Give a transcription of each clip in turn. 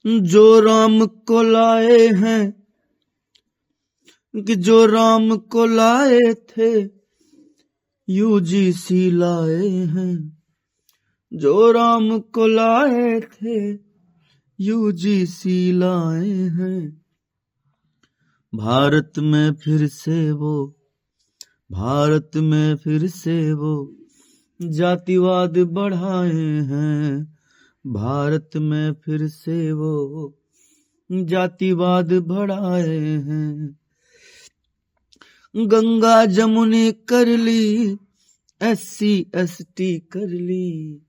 जो राम को लाए हैं, कि जो राम को लाए थे यूजीसी लाए हैं, जो राम को लाए थे यूजीसी लाए हैं। भारत में फिर से वो जातिवाद बढ़ाए हैं। भारत में फिर से वो जातिवाद बढ़ाए हैं। गंगा जमुनी कर ली, SC ST कर ली।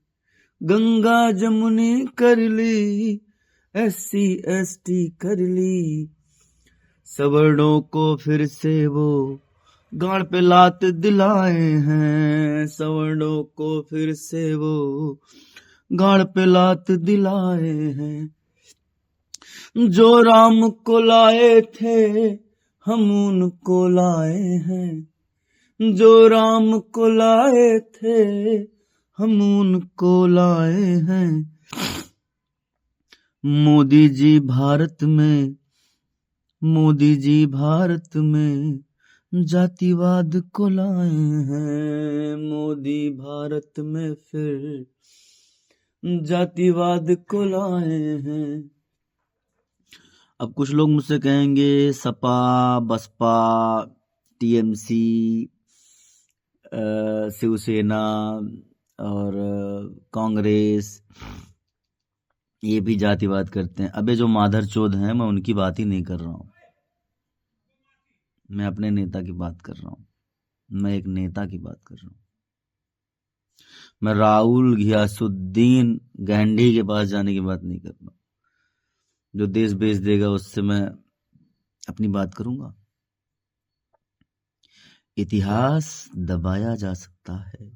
गंगा जमुनी कर ली, SC ST कर ली। सवर्णों को फिर से वो गाड़ पे लात दिलाए हैं। सवर्णों को फिर से वो गाड़ पे लात दिलाए हैं। जो राम को लाए थे हम उनको लाए हैं। जो राम को लाए थे हम उनको लाए हैं। मोदी जी भारत में जातिवाद को लाए हैं। मोदी भारत में फिर जातिवाद को लाए हैं। अब कुछ लोग मुझसे कहेंगे सपा, बसपा, TMC, शिवसेना और कांग्रेस ये भी जातिवाद करते हैं। अबे जो माधर चोद हैं मैं उनकी बात ही नहीं कर रहा हूं। मैं अपने नेता की बात कर रहा हूं। मैं एक नेता की बात कर रहा हूं। मैं राहुल घियासुद्दीन गांधी के पास जाने की बात नहीं कर रहा हूं। जो देश बेच देगा उससे मैं अपनी बात करूंगा। इतिहास दबाया जा सकता है,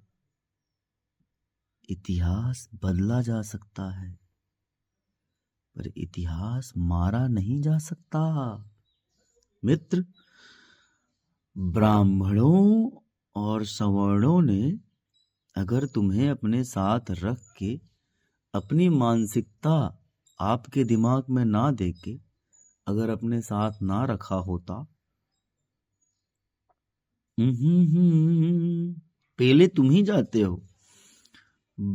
इतिहास बदला जा सकता है, पर इतिहास मारा नहीं जा सकता। मित्र, ब्राह्मणों और सवर्णों ने अगर तुम्हें अपने साथ रख के अपनी मानसिकता आपके दिमाग में ना देके अगर अपने साथ ना रखा होता, पहले तुम ही जाते हो।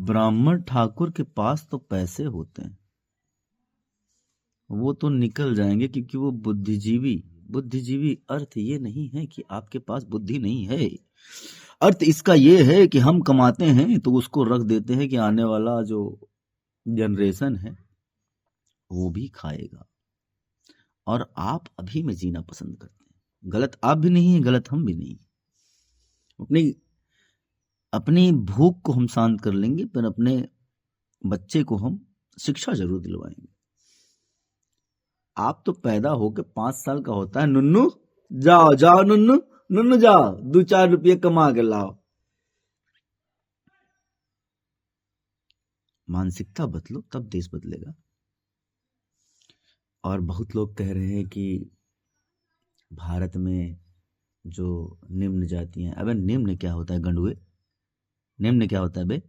ब्राह्मण ठाकुर के पास तो पैसे होते हैं, वो तो निकल जाएंगे क्योंकि वो बुद्धिजीवी अर्थ ये नहीं है कि आपके पास बुद्धि नहीं है। अर्थ इसका ये है कि हम कमाते हैं तो उसको रख देते हैं कि आने वाला जो जनरेशन है वो भी खाएगा। और आप अभी में जीना पसंद करते हैं। गलत आप भी नहीं है, गलत हम भी नहीं। अपनी भूख को हम शांत कर लेंगे, पर अपने बच्चे को हम शिक्षा जरूर दिलवाएंगे। आप तो पैदा होकर 5 साल का होता है, नुन्नू जाओ नुन्नू जाओ 2-4 रुपये कमा के लाओ। मानसिकता बदलो तब देश बदलेगा। और बहुत लोग कह रहे हैं कि भारत में जो निम्न जातियां, अबे निम्न क्या होता है गंडुए? निम्न क्या होता है बे?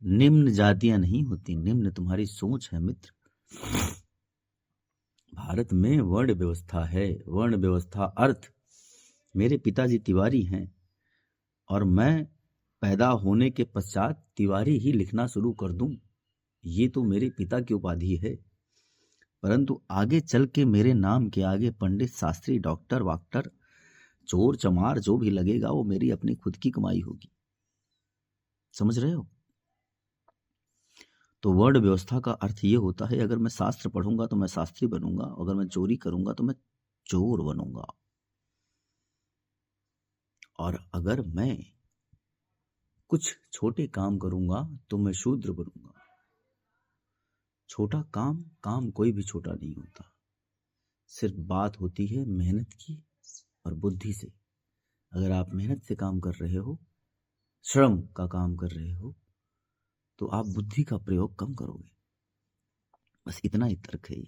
निम्न जातियां नहीं होती, निम्न तुम्हारी सोच है मित्र। भारत में वर्ण व्यवस्था है। वर्ण व्यवस्था अर्थ मेरे पिताजी तिवारी हैं और मैं पैदा होने के पश्चात तिवारी ही लिखना शुरू कर दूं, ये तो मेरे पिता की उपाधि है। परंतु आगे चल के मेरे नाम के आगे पंडित, शास्त्री, डॉक्टर, वाक्टर, चोर, चमार जो भी लगेगा वो मेरी अपनी खुद की कमाई होगी। समझ रहे हो? तो वर्ण व्यवस्था का अर्थ ये होता है, अगर मैं शास्त्र पढ़ूंगा तो मैं शास्त्री बनूंगा, अगर मैं चोरी करूंगा तो मैं चोर बनूंगा, और अगर मैं कुछ छोटे काम करूंगा तो मैं शूद्र बनूंगा। छोटा काम कोई भी छोटा नहीं होता। सिर्फ बात होती है मेहनत की और बुद्धि से। अगर आप मेहनत से काम कर रहे हो, श्रम का काम कर रहे हो, तो आप बुद्धि का प्रयोग कम करोगे। बस इतना ही तर्क है।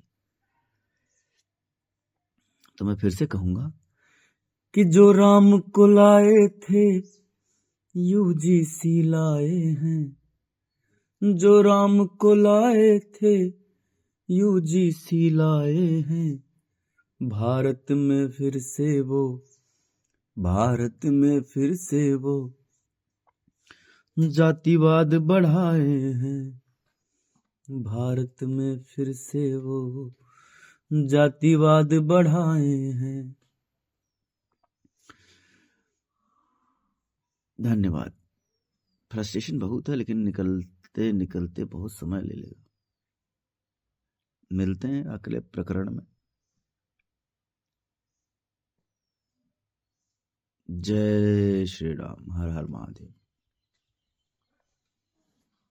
तो मैं फिर से कहूंगा कि जो राम को लाए थे यूजीसी लाए हैं। जो राम को लाए थे यूजीसी लाए हैं भारत में फिर से वो, भारत में फिर से वो जातिवाद बढ़ाए हैं, भारत में फिर से वो जातिवाद बढ़ाए हैं। धन्यवाद। फ्रस्ट्रेशन बहुत है, लेकिन निकलते निकलते बहुत समय ले लेगा। मिलते हैं अगले प्रकरण में। जय श्री राम। हर हर महादेव।